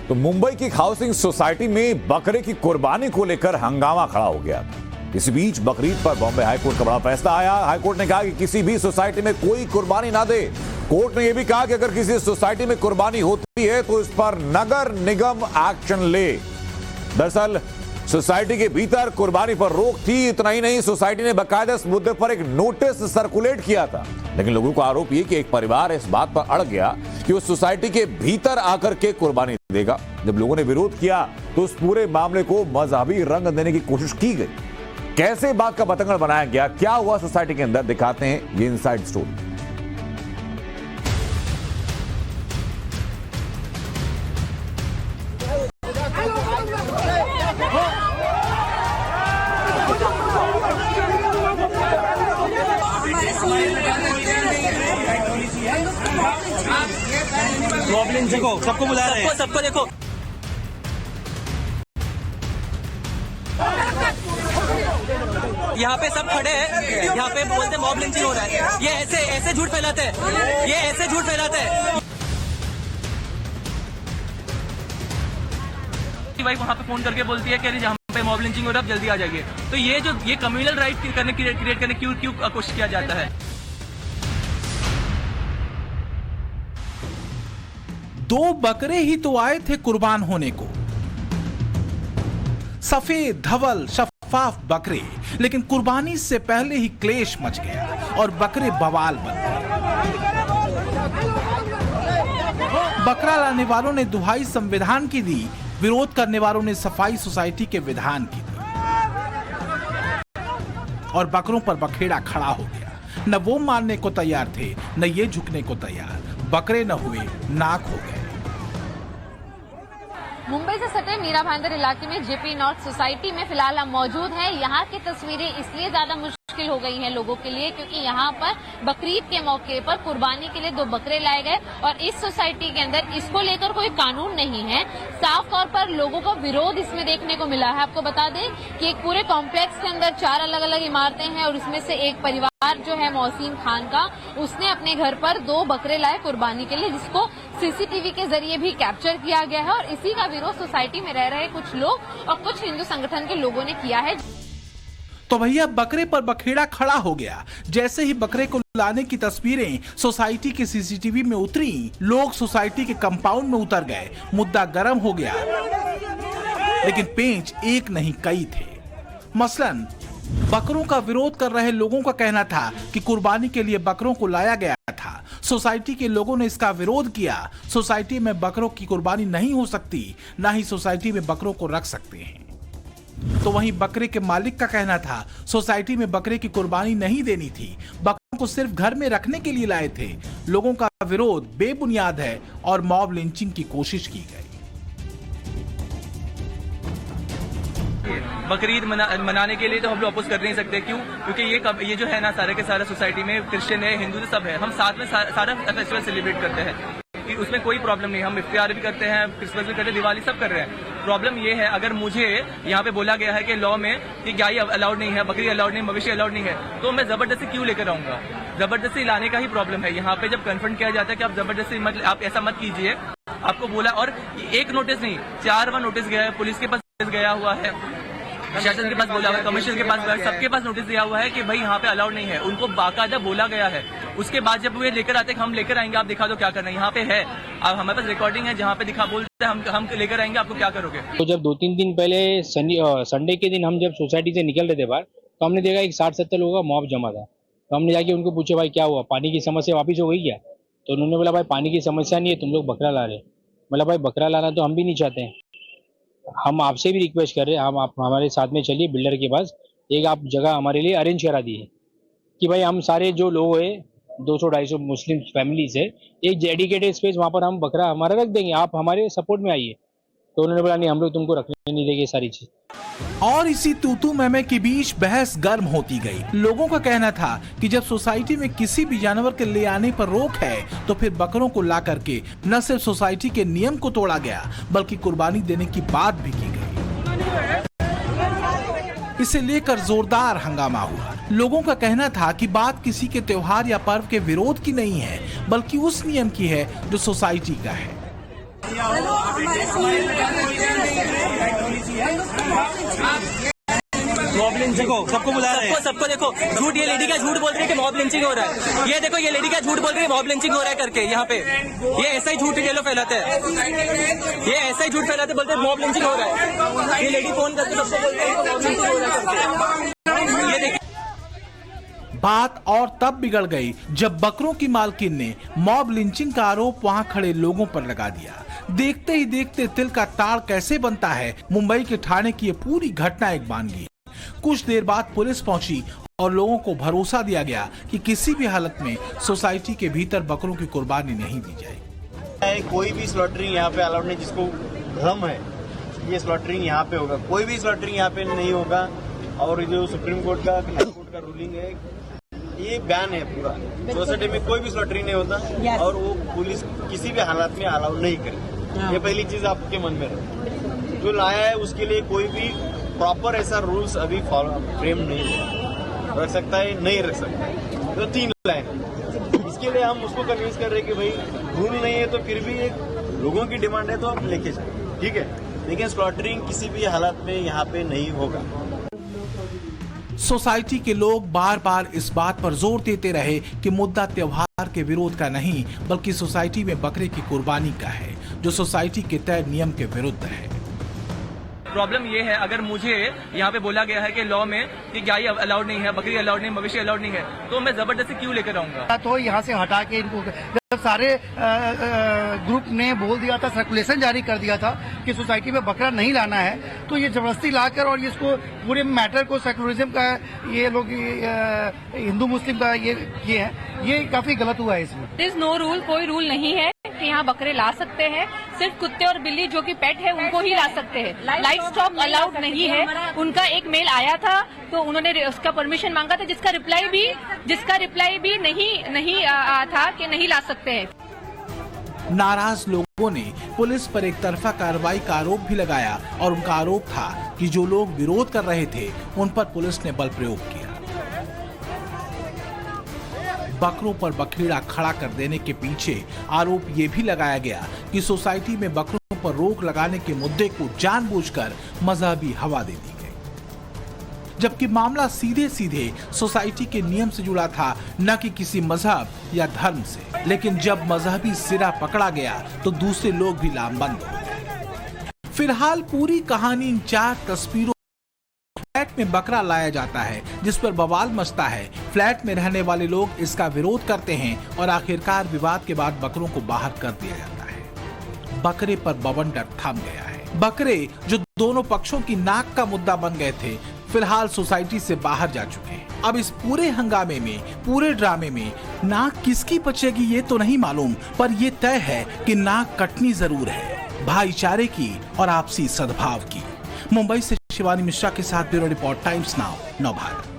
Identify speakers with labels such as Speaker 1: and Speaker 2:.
Speaker 1: तो मुंबई की housing society में बकरे की कुर्बानी को लेकर हंगामा खड़ा हो गया। इसी बीच बकरीद पर बॉम्बे हाईकोर्ट का बड़ा फैसला आया। हाईकोर्ट ने कहा कि किसी भी सोसाइटी में कोई कुर्बानी ना दे। कोर्ट ने यह भी कहा कि अगर किसी सोसाइटी में कुर्बानी होती है तो इस पर नगर निगम एक्शन ले। दरअसल सोसाइटी के भीतर कुर्बानी पर रोक थी। इतना ही नहीं, सोसाइटी ने बाकायदा इस मुद्दे पर एक नोटिस सर्कुलेट किया था, लेकिन लोगों का आरोप यह कि एक परिवार इस बात पर अड़ गया कि वो सोसाइटी के भीतर आकर के कुर्बानी देगा। जब लोगों ने विरोध किया तो उस पूरे मामले को मजहबी रंग देने की कोशिश की गई। कैसे बात का बतंगड़ बनाया गया, क्या हुआ सोसाइटी के अंदर, दिखाते हैं ये इनसाइड स्टोरी।
Speaker 2: देखो, सबको बुला रहे हैं, सबको देखो। यहाँ पे सब खड़े हैं, यहाँ पे बोलते मॉब लिंचिंग हो रहा है। ये ऐसे झूठ फैलाते हैं, ये ऐसे झूठ फैलाते हैं। वाइफ वहाँ पे फोन करके बोलती है कि जहाँ पे मॉब लिंचिंग हो रहा है, आप जल्दी आ जाइए। तो ये कम्युनल राइट क्रिएट करने क्यों कोशिश किया जाता है?
Speaker 3: दो बकरे ही तो आए थे कुर्बान होने को, सफेद धवल शफाफ बकरे, लेकिन कुर्बानी से पहले ही क्लेश मच गया और बकरे बवाल बन गए। बकरा लाने वालों ने दुहाई संविधान की दी, विरोध करने वालों ने सफाई सोसाइटी के विधान की दी और बकरों पर बखेड़ा खड़ा हो गया। न वो मानने को तैयार थे, न ये झुकने को तैयार। बकरे न हुए, नाक हो गए।
Speaker 4: मुंबई से सटे मीरा भाईंदर इलाके में जेपी नॉर्थ सोसाइटी में फिलहाल हम मौजूद हैं। यहाँ की तस्वीरें इसलिए ज्यादा मुश्किल हो गई हैं लोगों के लिए क्योंकि यहाँ पर बकरीद के मौके पर कुर्बानी के लिए 2 बकरे लाए गए और इस सोसाइटी के अंदर इसको लेकर कोई कानून नहीं है। साफ तौर पर लोगों का विरोध इसमें देखने को मिला है। आपको बता दें कि एक पूरे कॉम्प्लेक्स के अंदर 4 अलग अलग इमारतें हैं और इसमें से एक परिवार जो है मोहसिन खान का, उसने अपने घर पर 2 बकरे लाए कुर्बानी के लिए, जिसको सीसीटीवी के जरिए भी कैप्चर किया गया है और इसी का विरोध सोसाइटी में रह रहे कुछ लोग और कुछ हिंदू संगठन के लोगों ने किया है।
Speaker 3: तो भैया बकरे पर बखेड़ा खड़ा हो गया। जैसे ही बकरे को लाने की तस्वीरें सोसाइटी के सीसीटीवी में उतरी, लोग सोसाइटी के कंपाउंड में उतर गए। मुद्दा गर्म हो गया, लेकिन पेंच एक नहीं कई थे। मसलन बकरों का विरोध कर रहे लोगों का कहना था कि कुर्बानी के लिए बकरों को लाया गया था। सोसाइटी के लोगों ने इसका विरोध किया। सोसाइटी में बकरों की कुर्बानी नहीं हो सकती, ना ही सोसाइटी में बकरों को रख सकते हैं। तो वहीं बकरे के मालिक का कहना था सोसाइटी में बकरे की कुर्बानी नहीं देनी थी, बकरों को सिर्फ घर में रखने के लिए लाए थे। लोगों का विरोध बेबुनियाद है और मॉब लिंचिंग की कोशिश की गई।
Speaker 2: बकरीद मनाने के लिए तो हम लोग अपोज कर नहीं सकते। क्यों? क्योंकि ये जो है ना, सारे के सारे सोसाइटी में क्रिश्चियन है, हिंदू सब है, हम साथ में सारा फेस्टिवल सेलिब्रेट करते हैं। उसमें कोई प्रॉब्लम नहीं। हम इफ्तियार भी करते हैं, क्रिसमस भी करते हैं, दिवाली सब कर रहे हैं। प्रॉब्लम ये है, अगर मुझे यहाँ पे बोला गया है कि लॉ में कि गाय अलाउड नहीं है, बकरी अलाउड नहीं, मवेशी अलाउड नहीं है, तो मैं जबरदस्ती क्यों लेकर आऊंगा? जबरदस्ती लाने का ही प्रॉब्लम है। यहाँ पे जब कन्फ्रंट किया जाता है कि आप जबरदस्ती मत, आप ऐसा मत कीजिए, आपको बोला, और एक नोटिस नहीं 4 बार नोटिस गया है, पुलिस के पास गया हुआ है, प्रशासन के पास बोला हुआ है, कमिश्नर के पास, सबके पास नोटिस दिया हुआ है कि भाई यहाँ पे अलाउड नहीं है। उनको बाकायदा बोला गया है। उसके बाद जब वो लेकर आते हैं, हम लेकर आएंगे, आप दिखा दो क्या करना है। यहाँ पे है, अब हमारे पास रिकॉर्डिंग है जहाँ पे दिखा बोलते हैं हम लेकर आएंगे, आपको क्या करोगे?
Speaker 5: तो जब 2-3 दिन पहले संडे के दिन हम जब सोसाइटी से निकल रहे थे बाहर, तो हमने देखा एक 60-70 लोगों का मॉब जमा था। तो हमने जाके उनको पूछे, भाई क्या हुआ, पानी की समस्या वापिस हो गई क्या? तो उन्होंने बोला, भाई पानी की समस्या नहीं है, तुम लोग बकरा ला रहे। मतलब भाई बकरा लाना तो हम भी नहीं चाहते हैं, हम आपसे भी रिक्वेस्ट कर रहे हैं, आप हमारे साथ में चलिए बिल्डर के पास, एक आप जगह हमारे लिए अरेंज करा दिए कि भाई हम सारे जो लोग हैं 200-250 मुस्लिम फैमिलीज है, एक डेडिकेटेड स्पेस वहाँ पर हम बकरा हमारा रख देंगे, आप हमारे सपोर्ट में आइए। तो उन्होंने बोला नहीं, हम लोग तुमको रखने नहीं देंगे सारी चीज।
Speaker 3: और इसी तूतू मैमे के बीच बहस गर्म होती गई। लोगों का कहना था कि जब सोसाइटी में किसी भी जानवर के ले आने पर रोक है तो फिर बकरों को ला करके न सिर्फ सोसाइटी के नियम को तोड़ा गया बल्कि कुर्बानी देने की बात भी की गई। इसे लेकर जोरदार हंगामा हुआ। लोगों का कहना था कि बात किसी के त्योहार या पर्व के विरोध की नहीं है बल्कि उस नियम की है जो सोसाइटी का है।
Speaker 6: मॉब लिंचिंग हो, सबको बुला रहे हैं, सबको देखो झूठ, ये लेडी का झूठ बोल रही है कि मॉब लिंचिंग हो रहा है। ये देखो ये लेडी का झूठ बोल रही है मॉब लिंचिंग हो रहा है करके, यहाँ पे ये ऐसा ही झूठ ये लोग फैलाते हैं, ये ऐसा ही झूठ फैलाते बोलते हैं मॉब लिंचिंग हो रहा है। ये लेडी फोन करके सबको बोलते हैं मॉब लिंचिंग हो रहा है करके। ये देखिए
Speaker 3: बात और तब बिगड़ गई जब बकरों की मालकिन ने मॉब लिंचिंग का आरोप वहां खड़े लोगों पर लगा दिया। देखते ही देखते तिल का ताड़ कैसे बनता है, मुंबई के ठाणे की ये पूरी घटना एक बानगी। कुछ देर बाद पुलिस पहुंची और लोगों को भरोसा दिया गया कि किसी भी हालत में सोसाइटी के भीतर बकरों की कुर्बानी नहीं दी जाएगी।
Speaker 7: कोई भी स्लॉटरिंग यहाँ पे अलाउड नहीं, जिसको भ्रम है ये स्लॉटरिंग यहाँ पे होगा, कोई भी स्लॉटरिंग यहाँ पे नहीं होगा। और जो सुप्रीम कोर्ट का हाई कोर्ट का रूलिंग है, ये बैन है पूरा, सोसाइटी में कोई भी स्लॉटरिंग नहीं होता और वो पुलिस किसी भी हालात में अलाउ नहीं करे। ये पहली चीज आपके मन में रहे। जो लाया है उसके लिए कोई भी प्रॉपर ऐसा रूल्स अभी फ्रेम नहीं रख सकता है, नहीं रख सकता है। तो 3 लाइन, इसके लिए हम उसको कन्विंस कर रहे हैं कि भाई रूल नहीं है तो फिर भी एक लोगों की डिमांड है तो आप लेके जाए, ठीक है, लेकिन स्लॉटरिंग किसी भी हालत में यहाँ पे नहीं होगा।
Speaker 3: सोसाइटी के लोग बार बार इस बात पर जोर देते रहे कि मुद्दा त्योहार के विरोध का नहीं बल्कि सोसाइटी में बकरे की कुर्बानी का है, जो सोसाइटी के तय नियम के विरुद्ध है।
Speaker 2: प्रॉब्लम ये है, अगर मुझे यहाँ पे बोला गया है कि लॉ में कि गाय अलाउड नहीं है, बकरी अलाउड नहीं, मवेशी अलाउड नहीं है, तो मैं जबरदस्ती क्यों लेकर आऊंगा?
Speaker 8: तो यहाँ से हटा के इनको, जब सारे ग्रुप ने बोल दिया था, सर्कुलेशन जारी कर दिया था कि सोसाइटी में बकरा नहीं लाना है, तो ये जबरदस्ती लाकर और इसको पूरे मैटर को सेकुलरिज्म का ये लोग हिंदू मुस्लिम का ये है, ये काफी गलत हुआ है इसमें।
Speaker 9: There is no rule, कोई रूल नहीं है कि यहाँ बकरे ला सकते हैं, सिर्फ कुत्ते और बिल्ली जो कि पेट है उनको ही ला सकते हैं। लाइव स्टॉक अलाउड नहीं है। उनका एक मेल आया था तो उन्होंने उसका परमिशन मांगा था, जिसका रिप्लाई भी नहीं था कि नहीं ला सकते हैं।
Speaker 3: नाराज लोगों ने पुलिस पर एक तरफा कार्रवाई का आरोप भी लगाया और उनका आरोप था कि जो लोग विरोध कर रहे थे उन पर पुलिस ने बल प्रयोग किया। बकरों पर बखेड़ा खड़ा कर देने के पीछे आरोप ये भी लगाया गया कि सोसाइटी में बकरों पर रोक लगाने के मुद्दे को जानबूझकर मजहबी हवा दे दी गई, जबकि मामला सीधे सीधे सोसाइटी के नियम से जुड़ा था, न कि किसी मजहब या धर्म से। लेकिन जब मजहबी सिरा पकड़ा गया तो दूसरे लोग भी लामबंद हो गए। फिलहाल पूरी कहानी इन 4 तस्वीरों। फ्लैट में बकरा लाया जाता है जिस पर बवाल मचता है। फ्लैट में रहने वाले लोग इसका विरोध करते हैं और आखिरकार विवाद के बाद बकरों को बाहर कर दिया जाता है। बकरे पर बवंडर थम गया है। बकरे जो दोनों पक्षों की नाक का मुद्दा बन गए थे, फिलहाल सोसाइटी से बाहर जा चुके हैं। अब इस पूरे हंगामे में, पूरे ड्रामे में नाक किसकी बचेगी ये तो नहीं मालूम, पर ये तय है कि नाक कटनी जरूर है, भाईचारे की और आपसी सद्भाव की। मुंबई से शिवानी मिश्रा के साथ bureau report, times now, Navbharat.